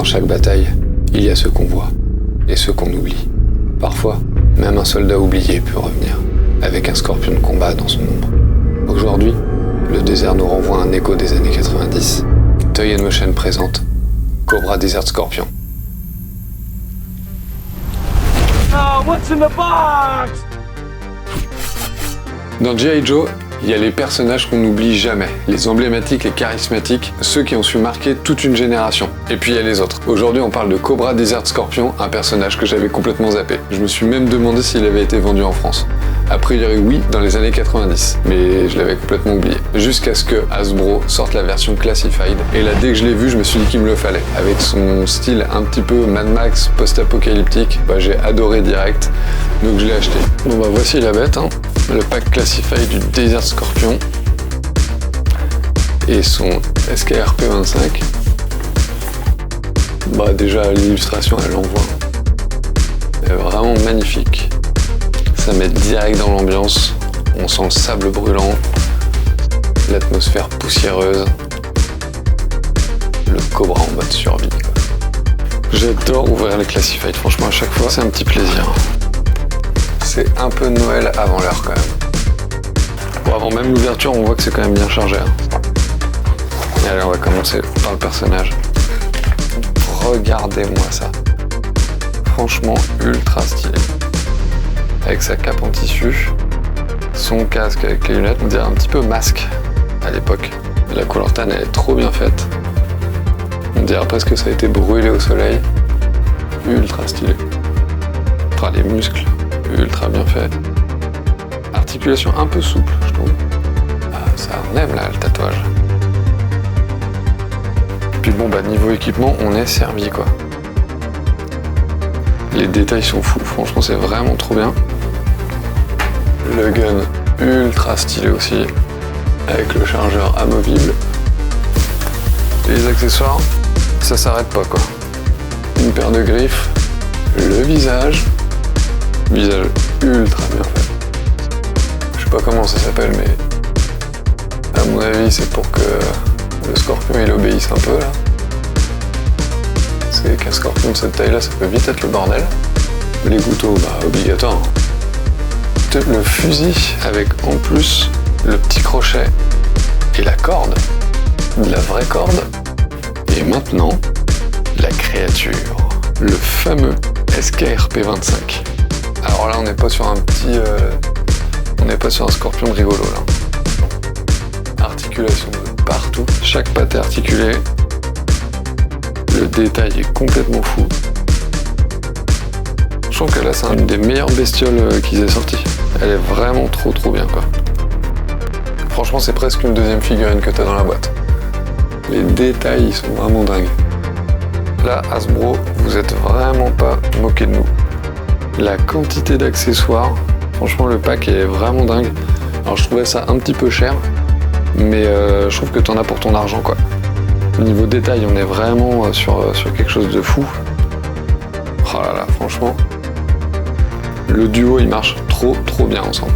dans chaque bataille, il y a ceux qu'on voit et ceux qu'on oublie. Parfois, même un soldat oublié peut revenir, avec un scorpion de combat dans son ombre. Aujourd'hui, le désert nous renvoie un écho des années 90. Toy & Motion présente Cobra Desert Scorpion. Oh, what's in the box? Dans G.I. Joe, il y a les personnages qu'on n'oublie jamais, les emblématiques, les charismatiques, ceux qui ont su marquer toute une génération. Et puis il y a les autres. Aujourd'hui, on parle de Cobra Desert Scorpion, un personnage que j'avais complètement zappé. Je me suis même demandé s'il avait été vendu en France. A priori oui, dans les années 90, mais je l'avais complètement oublié. Jusqu'à ce que Hasbro sorte la version Classified, et là dès que je l'ai vu, je me suis dit qu'il me le fallait. Avec son style un petit peu Mad Max, post-apocalyptique, j'ai adoré direct, donc je l'ai acheté. Bon voici la bête, hein. Le pack Classified du Desert Scorpion, et son SKRP 25. Déjà l'illustration elle l'envoie. Elle est vraiment magnifique. Ça met direct dans l'ambiance, on sent le sable brûlant, l'atmosphère poussiéreuse, le cobra en mode survie. J'adore ouvrir les Classified, franchement à chaque fois c'est un petit plaisir. C'est un peu Noël avant l'heure quand même. Avant même l'ouverture on voit que c'est quand même bien chargé. Et allez on va commencer par le personnage. Regardez-moi ça. Franchement ultra stylé. Avec sa cape en tissu, son casque avec les lunettes, on dirait un petit peu masque à l'époque. La couleur tan elle est trop bien faite. On dirait presque que ça a été brûlé au soleil. Ultra stylé. Les muscles, ultra bien faits. Articulation un peu souple, je trouve. Ça on aime là le tatouage. Puis niveau équipement, on est servi quoi. Les détails sont fous, franchement c'est vraiment trop bien. Le gun ultra stylé aussi, avec le chargeur amovible. Les accessoires, ça s'arrête pas quoi. Une paire de griffes, le visage ultra bien fait. Je sais pas comment ça s'appelle mais à mon avis c'est pour que le scorpion il obéisse un peu là. C'est qu'un scorpion de cette taille là ça peut vite être le bordel. Les couteaux, obligatoire. Le fusil avec en plus le petit crochet et la corde, la vraie corde. Et maintenant, la créature, le fameux SKRP 25. Alors là on n'est pas sur un petit... on n'est pas sur un scorpion de rigolo là. Articulation de partout, chaque patte est articulée. Le détail est complètement fou. Je trouve que là c'est une des meilleures bestioles qu'ils aient sorties. Elle est vraiment trop bien quoi. Franchement c'est presque une deuxième figurine que t'as dans la boîte. Les détails ils sont vraiment dingues. Là Hasbro, vous êtes vraiment pas moqué de nous. La quantité d'accessoires, franchement le pack est vraiment dingue. Alors je trouvais ça un petit peu cher, mais je trouve que t'en as pour ton argent quoi. Niveau détail on est vraiment sur quelque chose de fou. Oh là là, franchement. Le duo il marche trop bien ensemble.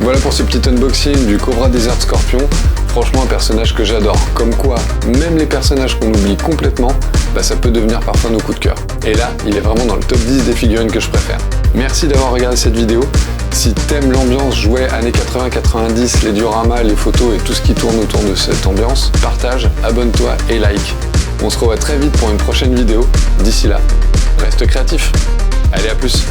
Voilà pour ce petit unboxing du Cobra Desert Scorpion. Franchement un personnage que j'adore. Comme quoi, même les personnages qu'on oublie complètement, ça peut devenir parfois nos coups de cœur. Et là, il est vraiment dans le top 10 des figurines que je préfère. Merci d'avoir regardé cette vidéo. Si t'aimes l'ambiance jouet années 80-90, les dioramas, les photos et tout ce qui tourne autour de cette ambiance, partage, abonne-toi et like. On se revoit très vite pour une prochaine vidéo. D'ici là, reste créatif. Allez, à plus.